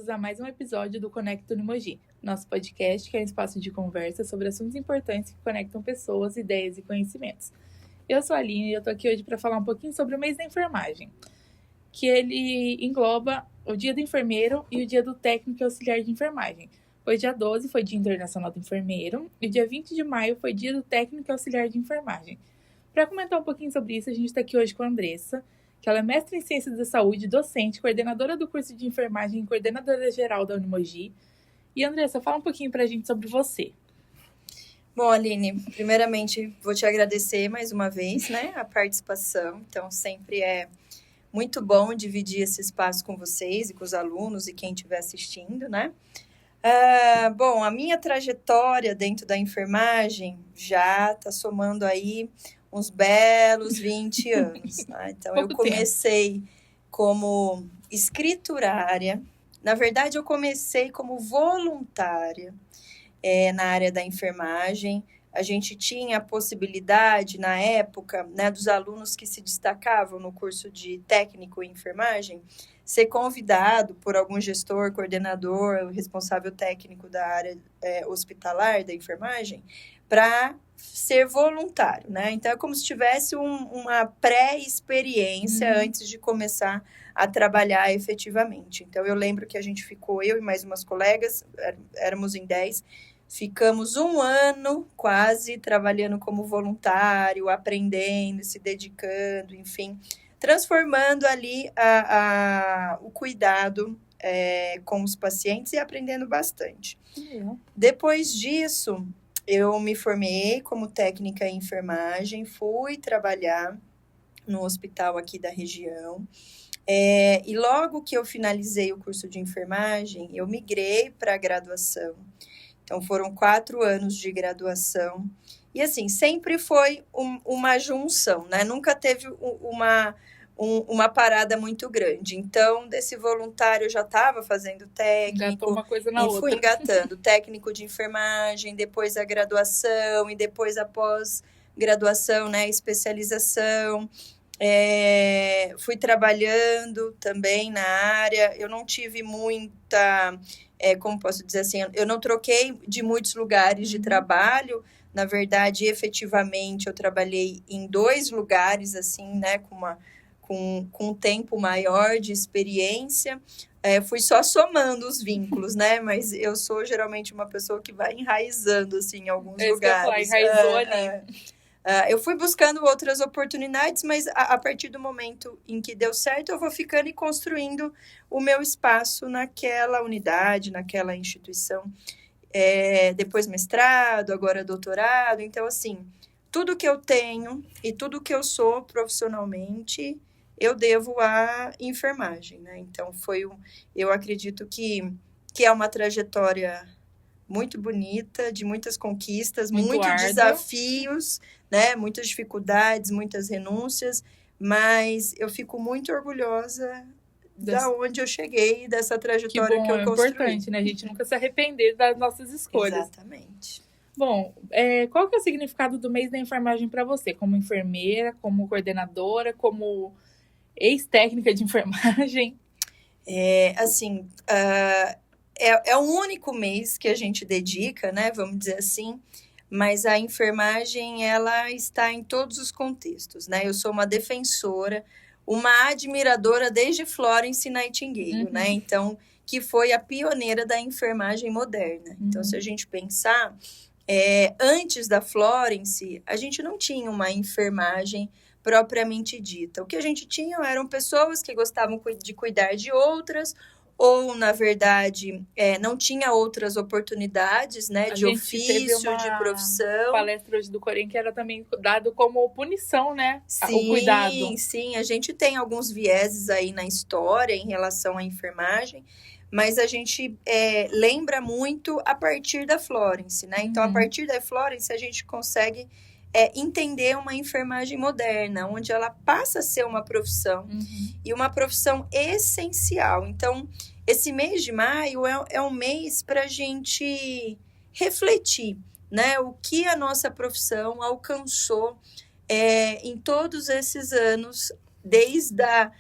bem-vindos a mais um episódio do Conecta Unimogi, nosso podcast que é um espaço de conversa sobre assuntos importantes que conectam pessoas, ideias e conhecimentos. Eu sou a Aline e eu tô aqui hoje para falar um pouquinho sobre o mês da enfermagem, que ele engloba o dia do enfermeiro e o dia do técnico e auxiliar de enfermagem. O dia 12 foi Dia Internacional do Enfermeiro e o dia 20 de maio foi Dia do Técnico e Auxiliar de Enfermagem. Para comentar um pouquinho sobre isso, a gente está aqui hoje com a Andressa, que ela é mestre em Ciências da Saúde, docente, coordenadora do curso de Enfermagem e coordenadora geral da Unimogi. E Andressa, fala um pouquinho para a gente sobre você. Bom, Aline, primeiramente vou te agradecer mais uma vez, a participação. Então, sempre é muito bom dividir esse espaço com vocês e com os alunos e quem estiver assistindo, Bom, a minha trajetória dentro da enfermagem já está somando aí uns belos 20 anos. Então, eu comecei como escriturária. Na verdade, eu comecei como voluntária na área da enfermagem. A gente tinha a possibilidade, na época, dos alunos que se destacavam no curso de técnico em enfermagem, ser convidado por algum gestor, coordenador, responsável técnico da área hospitalar da enfermagem, para ser voluntário, Então, é como se tivesse uma pré-experiência antes de começar a trabalhar efetivamente. Então, eu lembro que a gente ficou, eu e mais umas colegas, éramos em 10, ficamos 1 ano quase trabalhando como voluntário, aprendendo, se dedicando, enfim, transformando ali o cuidado com os pacientes e aprendendo bastante. Depois disso, eu me formei como técnica em enfermagem, fui trabalhar no hospital aqui da região. E logo que eu finalizei o curso de enfermagem, eu migrei para a graduação. Então, foram 4 anos de graduação. E, assim, sempre foi uma junção, Nunca teve uma parada muito grande. Então, desse voluntário, eu já estava fazendo técnico. Engatou uma coisa na outra. Fui engatando técnico de enfermagem, depois a graduação e depois a pós-graduação, especialização. Fui trabalhando também na área. Eu não tive muita... como posso dizer assim, eu não troquei de muitos lugares de trabalho. Na verdade, efetivamente, eu trabalhei em 2 lugares, assim, com um tempo maior de experiência. Fui só somando os vínculos, Mas eu sou geralmente uma pessoa que vai enraizando, assim, em alguns lugares. Enraizou ali. Eu fui buscando outras oportunidades, mas a partir do momento em que deu certo, eu vou ficando e construindo o meu espaço naquela unidade, naquela instituição. Depois mestrado, agora doutorado. Então, assim, tudo que eu tenho e tudo que eu sou profissionalmente, eu devo à enfermagem, Então, eu acredito que é uma trajetória muito bonita, de muitas conquistas, muitos desafios, muitas dificuldades, muitas renúncias, mas eu fico muito orgulhosa da onde eu cheguei, dessa trajetória que eu construí. É importante, A gente nunca se arrepender das nossas escolhas. Exatamente. Bom, qual que é o significado do mês da enfermagem para você? Como enfermeira, como coordenadora, como ex-técnica de enfermagem? Assim, é o único mês que a gente dedica, vamos dizer assim, mas a enfermagem, ela está em todos os contextos, Eu sou uma defensora, uma admiradora desde Florence Nightingale, Então, que foi a pioneira da enfermagem moderna. Então, se a gente pensar, antes da Florence, a gente não tinha uma enfermagem propriamente dita. O que a gente tinha eram pessoas que gostavam de cuidar de outras, ou, na verdade, não tinha outras oportunidades, de ofício, de profissão. Palestra hoje do Corém que era também dado como punição, Sim, o cuidado. Sim, a gente tem alguns vieses aí na história em relação à enfermagem, mas a gente lembra muito a partir da Florence, Então, a partir da Florence, a gente consegue entender uma enfermagem moderna, onde ela passa a ser uma profissão, e uma profissão essencial. Então, esse mês de maio é um mês para a gente refletir, o que a nossa profissão alcançou em todos esses anos desde Da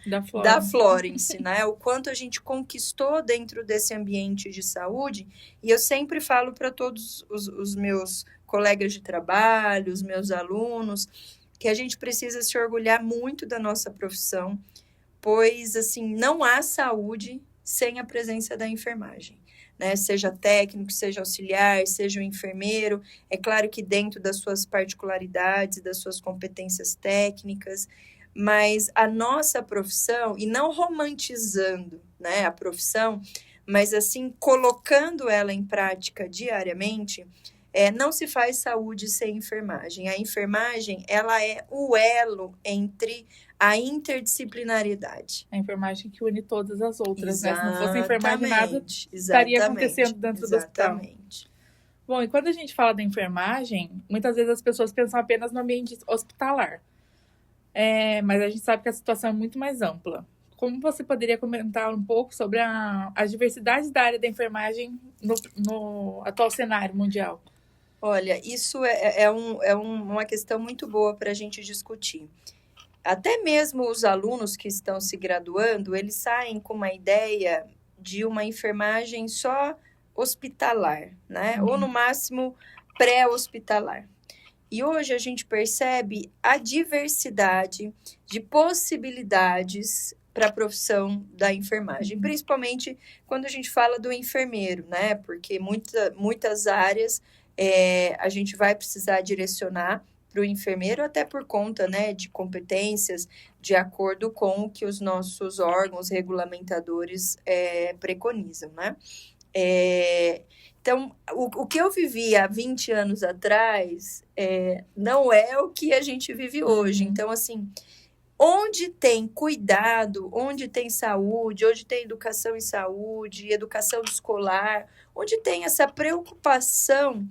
da Florence, né? O quanto a gente conquistou dentro desse ambiente de saúde. E eu sempre falo para todos os meus colegas de trabalho, os meus alunos, que a gente precisa se orgulhar muito da nossa profissão, pois, assim, não há saúde sem a presença da enfermagem, né? Seja técnico, seja auxiliar, seja um enfermeiro. É claro que dentro das suas particularidades, das suas competências técnicas, mas a nossa profissão, e não romantizando, né, a profissão, mas assim, colocando ela em prática diariamente, não se faz saúde sem enfermagem. A enfermagem, ela é o elo entre a interdisciplinaridade. A enfermagem que une todas as outras, né? Se não fosse a enfermagem, nada Exatamente, estaria acontecendo dentro do hospital. exatamente. Bom, e quando a gente fala da enfermagem, muitas vezes as pessoas pensam apenas no ambiente hospitalar. Mas a gente sabe que a situação é muito mais ampla. Como você poderia comentar um pouco sobre as diversidades da área da enfermagem no atual cenário mundial? Olha, isso uma questão muito boa para a gente discutir. Até mesmo os alunos que estão se graduando, eles saem com uma ideia de uma enfermagem só hospitalar, né? Ou no máximo pré-hospitalar. E hoje a gente percebe a diversidade de possibilidades para a profissão da enfermagem, principalmente quando a gente fala do enfermeiro, né? Porque muitas áreas a gente vai precisar direcionar para o enfermeiro, até por conta, né, de competências de acordo com o que os nossos órgãos regulamentadores preconizam, né? Então, o que eu vivi há 20 anos atrás não é o que a gente vive hoje. Então, assim, onde tem cuidado, onde tem saúde, onde tem educação em saúde, educação escolar, onde tem essa preocupação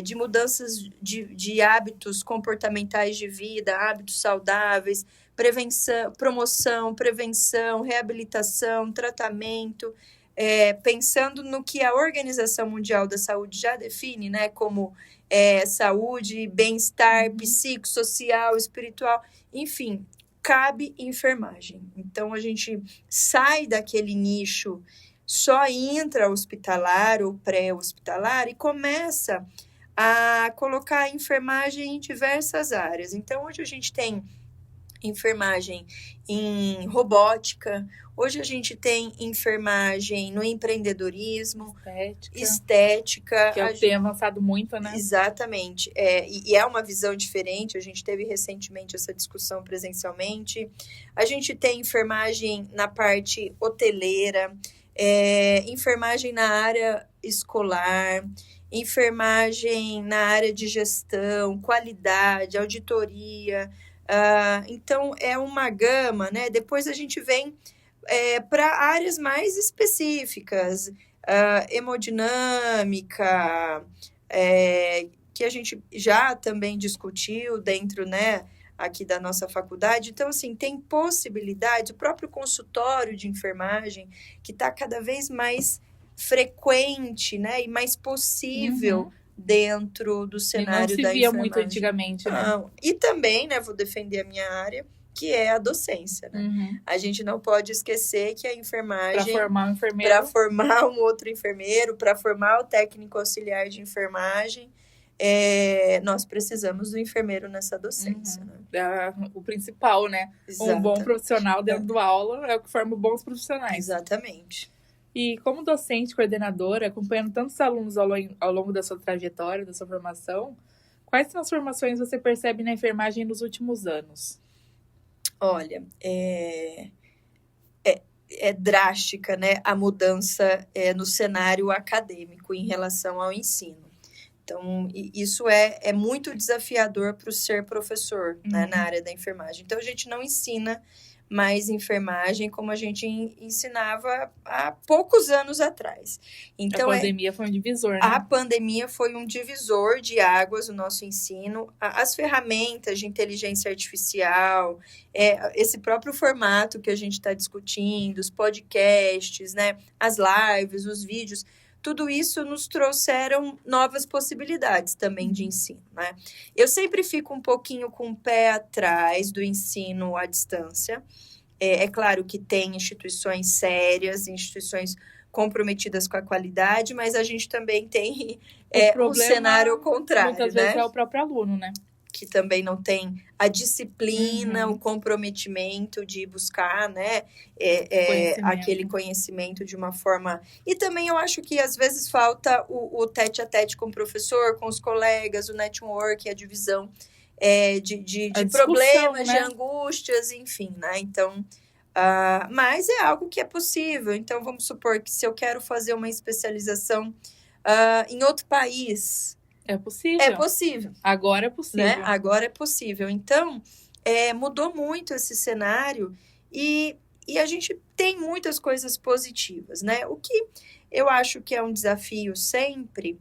de mudanças de hábitos comportamentais de vida, hábitos saudáveis, promoção, prevenção, reabilitação, tratamento, pensando no que a Organização Mundial da Saúde já define, né, como saúde, bem-estar psicossocial, espiritual, enfim, cabe enfermagem. Então, a gente sai daquele nicho só intra-hospitalar ou pré-hospitalar e começa a colocar a enfermagem em diversas áreas. Então, hoje a gente tem enfermagem em robótica, hoje a gente tem enfermagem no empreendedorismo, estética que tem avançado muito, né? Exatamente. E é uma visão diferente, a gente teve recentemente essa discussão presencialmente. A gente tem enfermagem na parte hoteleira, enfermagem na área escolar, enfermagem na área de gestão, qualidade, auditoria. Então, é uma gama, né? Depois a gente vem para áreas mais específicas, hemodinâmica, que a gente já também discutiu dentro, né, aqui da nossa faculdade. Então, assim, tem possibilidade, o próprio consultório de enfermagem, que está cada vez mais frequente, né, e mais possível dentro do cenário da enfermagem. E não se via muito antigamente, né? Não. E também, né, vou defender a minha área, que é a docência, né? A gente não pode esquecer que a enfermagem... Para formar um enfermeiro. Para formar um outro enfermeiro, para formar o técnico auxiliar de enfermagem, nós precisamos do enfermeiro nessa docência. Né? O principal, né? Exatamente. Um bom profissional dentro da aula é o que forma bons profissionais. Exatamente. E como docente, coordenadora, acompanhando tantos alunos ao longo da sua trajetória, da sua formação, quais transformações você percebe na enfermagem nos últimos anos? Olha, é drástica, né, a mudança no cenário acadêmico em relação ao ensino. Então, isso é muito desafiador para o ser professor, né, na área da enfermagem. Então, a gente não ensina mais enfermagem como a gente ensinava há poucos anos atrás. Então, a pandemia foi um divisor, né? A pandemia foi um divisor de águas no nosso ensino. As ferramentas de inteligência artificial, esse próprio formato que a gente está discutindo, os podcasts, né, as lives, os vídeos, tudo isso nos trouxeram novas possibilidades também de ensino, né? Eu sempre fico um pouquinho com o pé atrás do ensino à distância. É claro que tem instituições sérias, instituições comprometidas com a qualidade, mas a gente também tem um cenário contrário, muitas vezes é o próprio aluno, né? Que também não tem a disciplina, o comprometimento de buscar, né, aquele conhecimento de uma forma... E também eu acho que às vezes falta o tete-a-tete com o professor, com os colegas, o network, a divisão de problemas, né? De angústias, enfim, né? Então, mas é algo que é possível. Então, vamos supor que se eu quero fazer uma especialização em outro país... É possível. É possível. Agora é possível. Né? Agora é possível. Então, mudou muito esse cenário e a gente tem muitas coisas positivas, né? O que eu acho que é um desafio sempre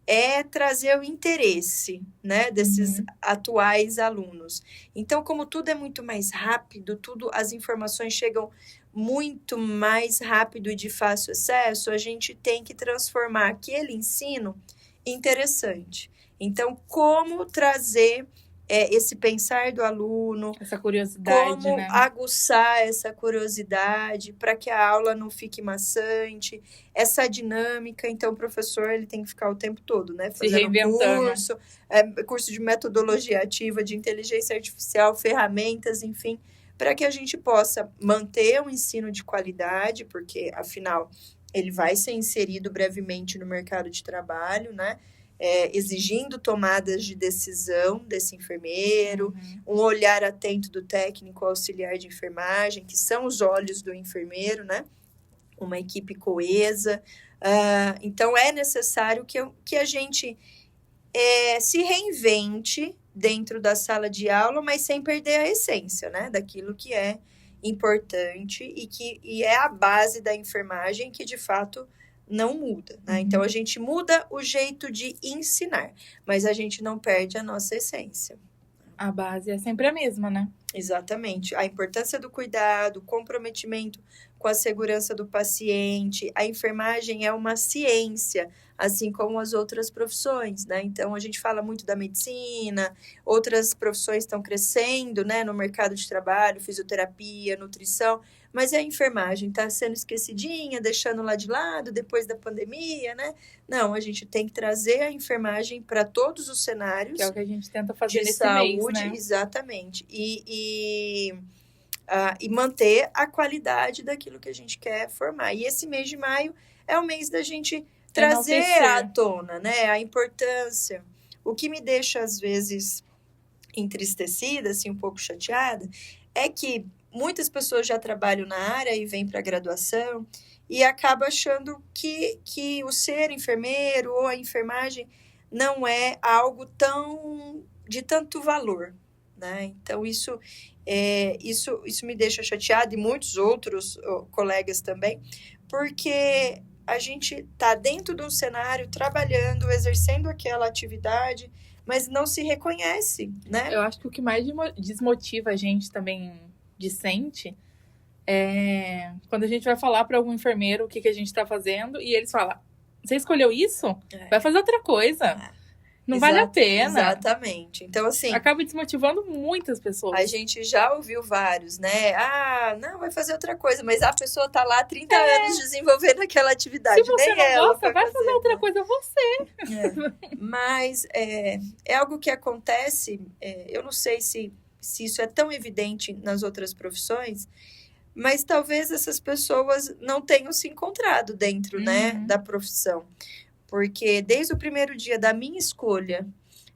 é trazer o interesse, né, desses atuais alunos. Então, como tudo é muito mais rápido, as informações chegam muito mais rápido e de fácil acesso, a gente tem que transformar aquele ensino interessante. Então, como trazer esse pensar do aluno, essa curiosidade, como né? Aguçar essa curiosidade para que a aula não fique maçante, essa dinâmica. Então, o professor ele tem que ficar o tempo todo, né? Fazendo curso de metodologia ativa, de inteligência artificial, ferramentas, enfim, para que a gente possa manter um ensino de qualidade, porque, afinal, ele vai ser inserido brevemente no mercado de trabalho, né? Exigindo tomadas de decisão desse enfermeiro, um olhar atento do técnico auxiliar de enfermagem, que são os olhos do enfermeiro, né? Uma equipe coesa. Então, é necessário que a gente se reinvente dentro da sala de aula, mas sem perder a essência, né? Daquilo que é importante e é a base da enfermagem que, de fato, não muda, né? Então, a gente muda o jeito de ensinar, mas a gente não perde a nossa essência. A base é sempre a mesma, né? Exatamente. A importância do cuidado, o comprometimento com a segurança do paciente. A enfermagem é uma ciência, assim como as outras profissões, né? Então, a gente fala muito da medicina, outras profissões estão crescendo, né, no mercado de trabalho, fisioterapia, nutrição, mas a enfermagem está sendo esquecidinha, deixando lá de lado depois da pandemia, né? Não, a gente tem que trazer a enfermagem para todos os cenários. Que é o que a gente tenta fazer de nesse saúde, mês, né? Exatamente. E manter a qualidade daquilo que a gente quer formar. E esse mês de maio é o mês da gente trazer à tona, né, a importância. O que me deixa, às vezes, entristecida, assim, um pouco chateada, é que muitas pessoas já trabalham na área e vêm para a graduação e acabam achando que o ser enfermeiro ou a enfermagem não é algo de tanto valor, né? Então, isso me deixa chateada e muitos outros colegas também, porque a gente está dentro de um cenário, trabalhando, exercendo aquela atividade, mas não se reconhece, né? Eu acho que o que mais desmotiva a gente também discente é quando a gente vai falar para algum enfermeiro o que a gente está fazendo e eles falam, você escolheu isso? Vai fazer outra coisa. Não vale a pena. Exatamente. Então, assim... acaba desmotivando muitas pessoas. A gente já ouviu vários, né? Não, vai fazer outra coisa. Mas a pessoa tá lá há 30 anos desenvolvendo aquela atividade. Se você nem não gosta, vai fazer outra coisa você. Mas é algo que acontece... eu não sei se isso é tão evidente nas outras profissões, mas talvez essas pessoas não tenham se encontrado dentro, né, da profissão. Porque desde o primeiro dia da minha escolha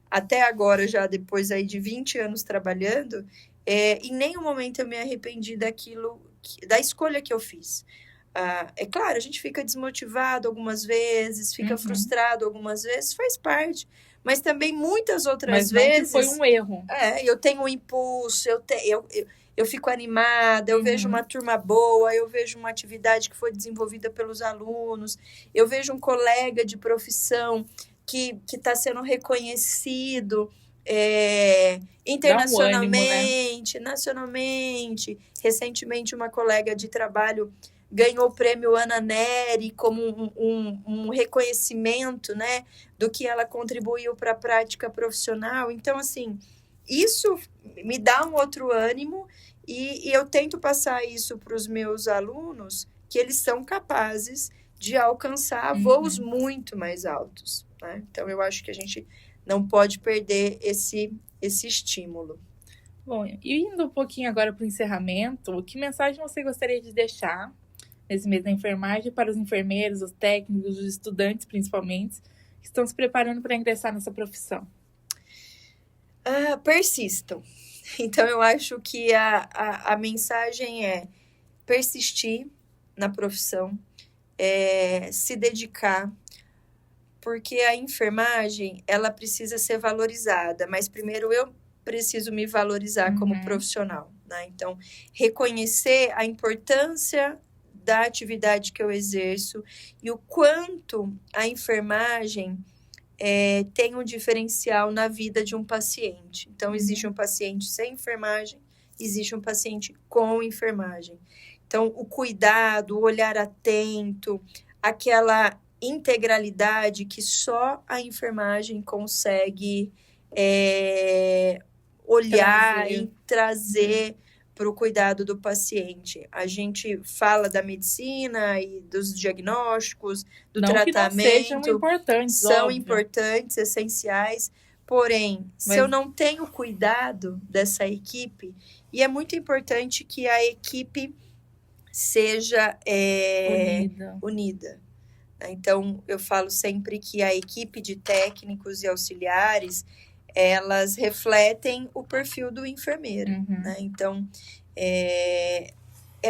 até agora, já depois aí de 20 anos trabalhando, em nenhum momento eu me arrependi da escolha que eu fiz. É claro, a gente fica desmotivado algumas vezes, fica frustrado algumas vezes, faz parte. Mas também muitas outras vezes... foi um erro. Eu tenho um impulso, eu fico animada, eu vejo uma turma boa, eu vejo uma atividade que foi desenvolvida pelos alunos, eu vejo um colega de profissão que está sendo reconhecido internacionalmente, ânimo, né? nacionalmente. Recentemente, uma colega de trabalho ganhou o prêmio Ana Neri como um reconhecimento, né, do que ela contribuiu para a prática profissional. Então, assim, isso me dá um outro ânimo e eu tento passar isso para os meus alunos, que eles são capazes de alcançar voos muito mais altos, né? Então, eu acho que a gente não pode perder esse estímulo. Bom, e indo um pouquinho agora para o encerramento, que mensagem você gostaria de deixar nesse mês da enfermagem para os enfermeiros, os técnicos, os estudantes, principalmente, que estão se preparando para ingressar nessa profissão? Persistam. Então, eu acho que a mensagem é persistir na profissão, se dedicar, porque a enfermagem, ela precisa ser valorizada, mas primeiro eu preciso me valorizar como profissional, né? Então, reconhecer a importância da atividade que eu exerço e o quanto a enfermagem tem um diferencial na vida de um paciente. Então, existe um paciente sem enfermagem, existe um paciente com enfermagem. Então, o cuidado, o olhar atento, aquela integralidade que só a enfermagem consegue olhar e trazer para o cuidado do paciente. A gente fala da medicina e dos diagnósticos, do tratamento. Que não sejam importantes, são importantes, essenciais. Porém, se eu não tenho cuidado dessa equipe, e é muito importante que a equipe seja unida. Então, eu falo sempre que a equipe de técnicos e auxiliares, elas refletem o perfil do enfermeiro, né? Então, é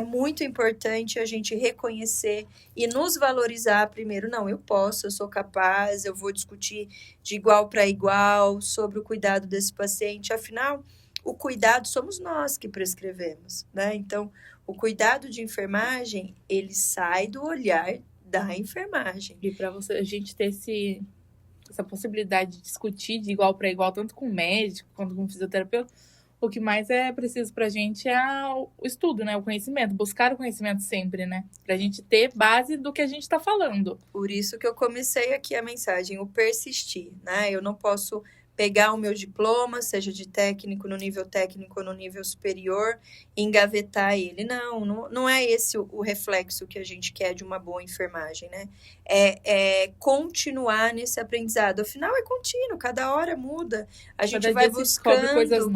muito importante a gente reconhecer e nos valorizar primeiro. Não, eu posso, eu sou capaz, eu vou discutir de igual para igual sobre o cuidado desse paciente. Afinal, o cuidado somos nós que prescrevemos, né? Então, o cuidado de enfermagem, ele sai do olhar da enfermagem. E para a gente ter essa possibilidade de discutir de igual para igual, tanto com o médico quanto com o fisioterapeuta, o que mais é preciso para a gente é o estudo, né? O conhecimento, buscar o conhecimento sempre, né? Para a gente ter base do que a gente está falando. Por isso que eu comecei aqui a mensagem, o persistir, né? Eu não posso pegar o meu diploma, seja de técnico no nível técnico ou no nível superior, e engavetar ele. Não é esse o reflexo que a gente quer de uma boa enfermagem, né? É continuar nesse aprendizado. Afinal, é contínuo, cada hora muda. A gente vai buscando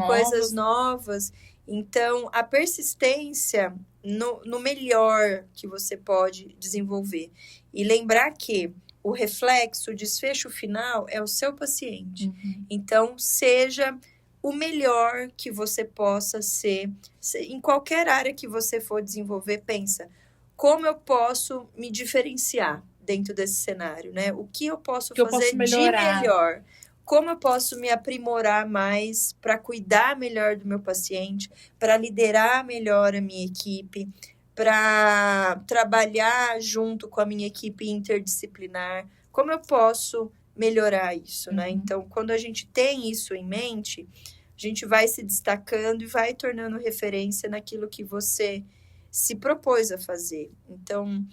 coisas novas. Então, a persistência no melhor que você pode desenvolver. E lembrar que o reflexo, o desfecho final é o seu paciente. Então, seja o melhor que você possa ser. Em qualquer área que você for desenvolver, pensa, como eu posso me diferenciar dentro desse cenário, né? O que eu posso fazer de melhor? Como eu posso me aprimorar mais para cuidar melhor do meu paciente, para liderar melhor a minha equipe, para trabalhar junto com a minha equipe interdisciplinar, como eu posso melhorar isso, né? Então, quando a gente tem isso em mente, a gente vai se destacando e vai tornando referência naquilo que você se propôs a fazer. Então,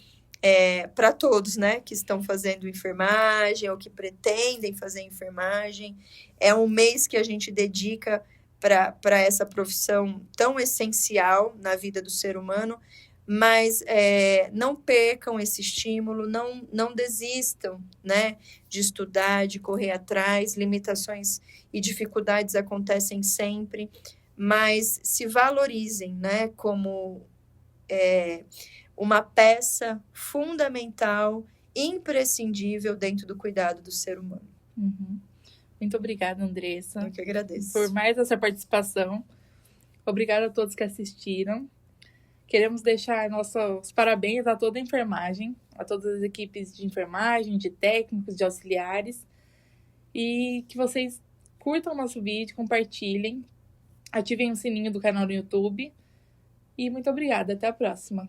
para todos, né, que estão fazendo enfermagem ou que pretendem fazer enfermagem, é um mês que a gente dedica para essa profissão tão essencial na vida do ser humano. Mas não percam esse estímulo, não desistam, né, de estudar, de correr atrás. Limitações e dificuldades acontecem sempre, mas se valorizem, né, como uma peça fundamental, imprescindível dentro do cuidado do ser humano. Muito obrigada, Andressa. Eu que agradeço. Por mais essa participação. Obrigada a todos que assistiram. Queremos deixar nossos parabéns a toda a enfermagem, a todas as equipes de enfermagem, de técnicos, de auxiliares. E que vocês curtam o nosso vídeo, compartilhem, ativem o sininho do canal no YouTube. E muito obrigada, até a próxima.